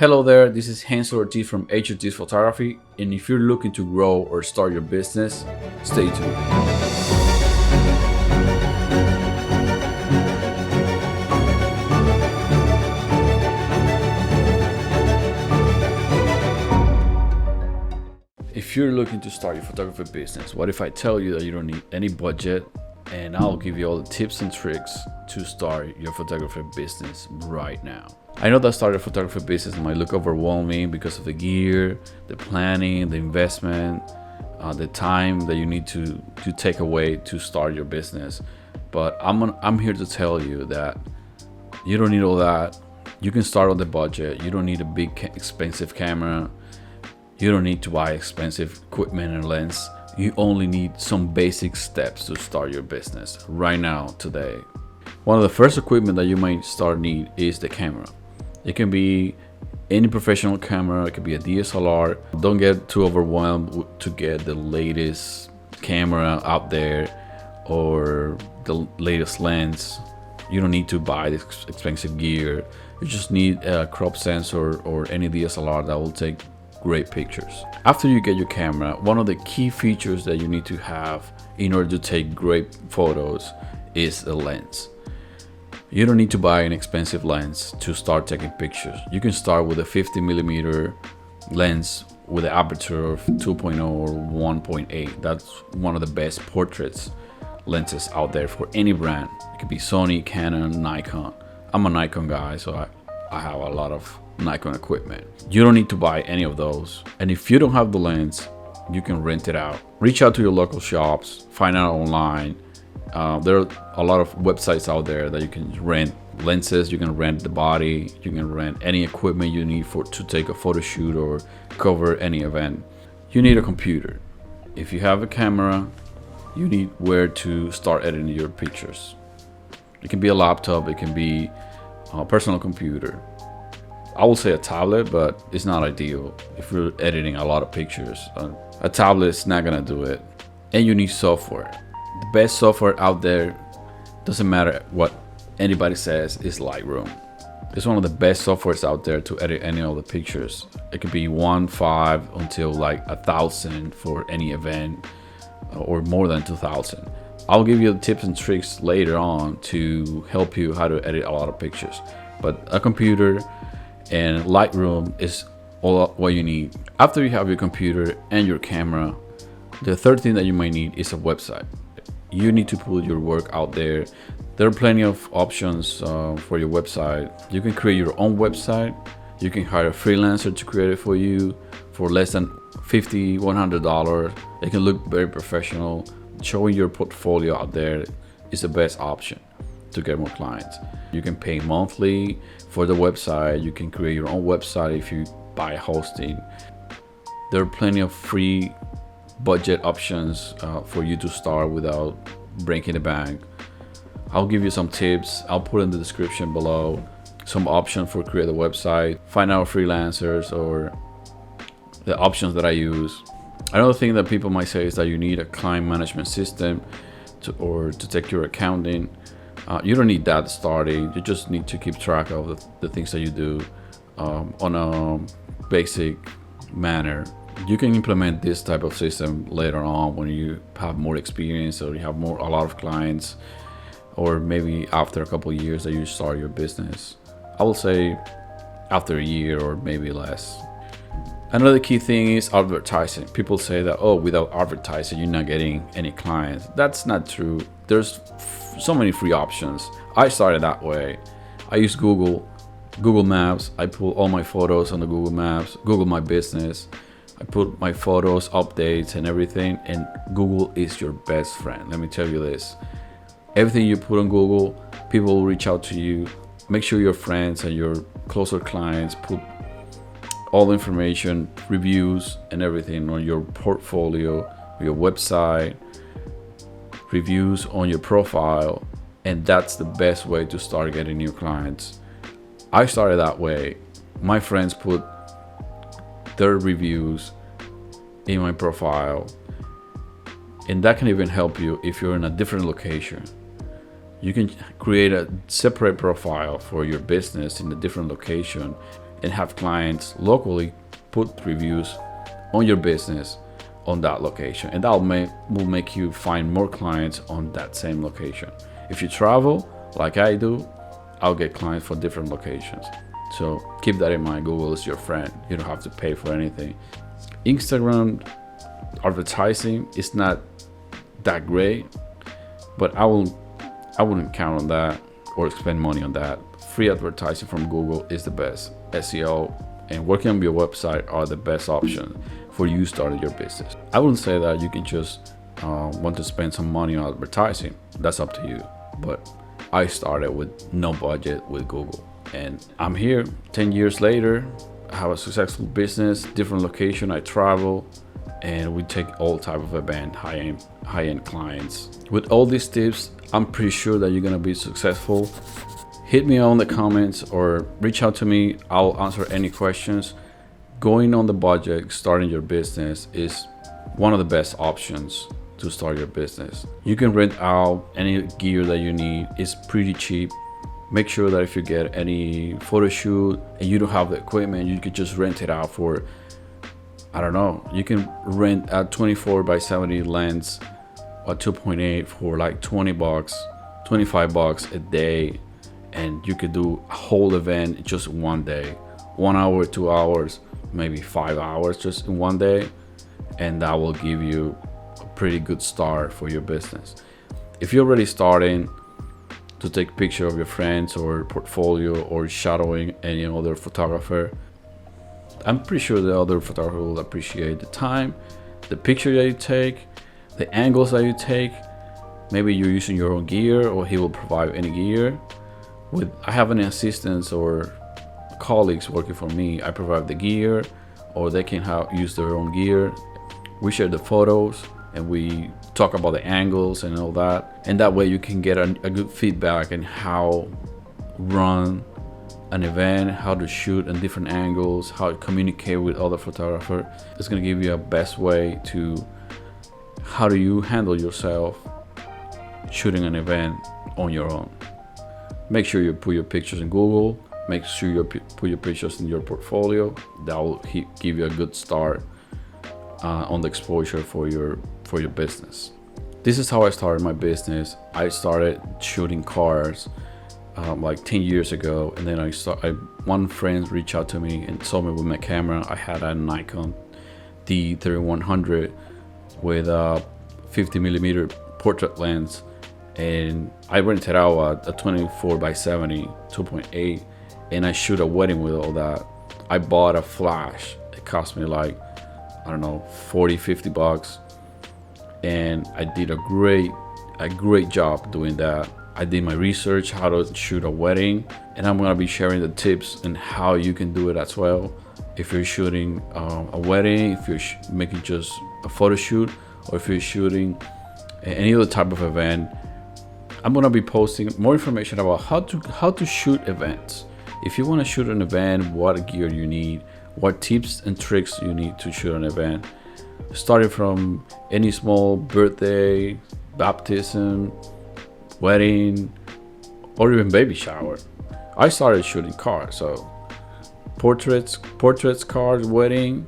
Hello there, this is Hansel Ortiz from H Ortiz Photography, and if you're looking to grow or start your business, stay tuned. If you're looking to start your photography business, what if I tell you that you don't need any budget and I'll give you all the tips and tricks to start your photography business right now? I know that starting a photography business might look overwhelming because of the gear, the planning, the investment, the time that you need to take away to start your business. But I'm here to tell you that you don't need all that. You can start on the budget. You don't need a big expensive camera. You don't need to buy expensive equipment and lens. You only need some basic steps to start your business right now, today. One of the first equipment that you might need is the camera. It can be any professional camera, it could be a DSLR. Don't get too overwhelmed to get the latest camera out there or the latest lens. You don't need to buy this expensive gear. You just need a crop sensor or any DSLR that will take great pictures. After you get your camera, one of the key features that you need to have in order to take great photos is the lens. You don't need to buy an expensive lens to start taking pictures. You can start with a 50mm lens with an aperture of 2.0 or 1.8. That's one of the best portraits lenses out there for any brand. It could be Sony, Canon, Nikon. I'm a Nikon guy, so I have a lot of Nikon equipment. You don't need to buy any of those. And if you don't have the lens, you can rent it out. Reach out to your local shops, find out online. There are a lot of websites out there that you can rent lenses, you can rent the body, you can rent any equipment you need to take a photo shoot or cover any event. You need a computer. If you have a camera, you need where to start editing your pictures. It can be a laptop, it can be a personal computer. I will say a tablet, but it's not ideal if you're editing a lot of pictures. A tablet is not gonna do it. And you need software. The best software out there, doesn't matter what anybody says, is Lightroom. It's one of the best softwares out there to edit any of the pictures. It could be 1.5 until like 1,000 for any event, or more than 2,000. I'll give you the tips and tricks later on to help you how to edit a lot of pictures. But a computer and Lightroom is all what you need. After you have your computer and your camera, the third thing that you might need is a website. You need to put your work out there. There are plenty of options for your website. You can create your own website. You can hire a freelancer to create it for you for less than $50, $100. It can look very professional. Showing your portfolio out there is the best option to get more clients. You can pay monthly for the website. You can create your own website if you buy hosting. There are plenty of free budget options for you to start without breaking the bank. I'll give you some tips. I'll put in the description below some options for create a website, find out freelancers, or the options that I use. Another thing that people might say is that you need a client management system to take your accounting. You don't need that starting. You just need to keep track of the things that you do on a basic manner. You can implement this type of system later on when you have more experience or you have a lot of clients, or maybe after a couple of years that you start your business. I will say after a year or maybe less. Another key thing is advertising. People say that, oh, without advertising, you're not getting any clients. That's not true. There's so many free options. I started that way. I use Google Maps. I put all my photos on the Google Maps, Google My Business. I put my photos, updates, and everything, and Google is your best friend. Let me tell you this. Everything you put on Google, people will reach out to you. Make sure your friends and your closer clients put all the information, reviews, and everything on your portfolio, your website, reviews on your profile, and that's the best way to start getting new clients. I started that way. My friends put their reviews in my profile, and that can even help you if you're in a different location. You can create a separate profile for your business in a different location and have clients locally put reviews on your business on that location, and that will make you find more clients on that same location. If you travel like I do, I'll get clients for different locations. So keep that in mind. Google is your friend. You don't have to pay for anything. Instagram advertising is not that great, but I wouldn't count on that or spend money on that. Free advertising from Google is the best. SEO and working on your website are the best option for you starting your business. I wouldn't say that you can just want to spend some money on advertising. That's up to you. But I started with no budget with Google, and I'm here 10 years later. I have a successful business, different location. I travel, and we take all type of event, high-end clients. With all these tips, I'm pretty sure that you're gonna be successful. Hit me on the comments or reach out to me. I'll answer any questions. Going on the budget, starting your business is one of the best options to start your business. You can rent out any gear that you need. It's pretty cheap. Make sure that if you get any photo shoot and you don't have the equipment, you could just rent it out for, I don't know, you can rent a 24x70 lens or 2.8 for like 20 bucks, 25 bucks a day, and you could do a whole event just one day, 1 hour, 2 hours, maybe 5 hours just in one day, and that will give you a pretty good start for your business. If you're already starting to take picture of your friends or portfolio or shadowing any other photographer, I'm pretty sure the other photographer will appreciate the time, the picture that you take, the angles that you take. Maybe you're using your own gear or he will provide any gear. I have any assistants or colleagues working for me, I provide the gear, or they can use their own gear. We share the photos and we talk about the angles and all that, and that way you can get a good feedback on how run an event, how to shoot in different angles, how to communicate with other photographers. It's going to give you a best way to how do you handle yourself shooting an event on your own. Make sure you put your pictures in Google. Make sure you put your pictures in your portfolio. That will give you a good start on the exposure for your business. This is how I started my business. I started shooting cars like 10 years ago, and then one friend reached out to me and saw me with my camera. I had a Nikon D3100 with a 50mm portrait lens, and I rented out a 24x70 2.8, and I shoot a wedding with all that. I bought a flash. It cost me like, I don't know, 40-50 bucks, and I did a great job doing that. I did my research how to shoot a wedding, and I'm gonna be sharing the tips and how you can do it as well. If you're shooting a wedding, if you're making just a photo shoot, or if you're shooting any other type of event, I'm gonna be posting more information about how to shoot events. If you want to shoot an event, what gear you need, what tips and tricks you need to shoot an event, starting from any small birthday, baptism, wedding, or even baby shower. I started shooting cars, so portraits, cars, wedding,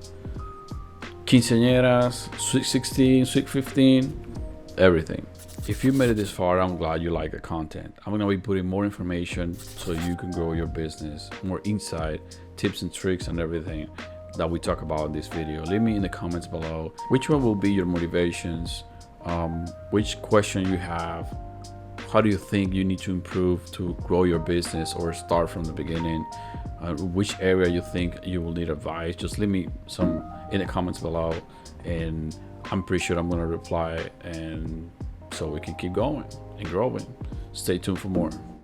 quinceañeras, sweet 16, sweet 15, everything. If you made it this far, I'm glad you like the content. I'm gonna be putting more information so you can grow your business, more insight, tips and tricks and everything that we talk about in this video. Leave me in the comments below which one will be your motivations, which question you have, how do you think you need to improve to grow your business or start from the beginning, which area you think you will need advice. Just leave me some in the comments below, and I'm pretty sure I'm gonna reply, and so we can keep going and growing. Stay tuned for more.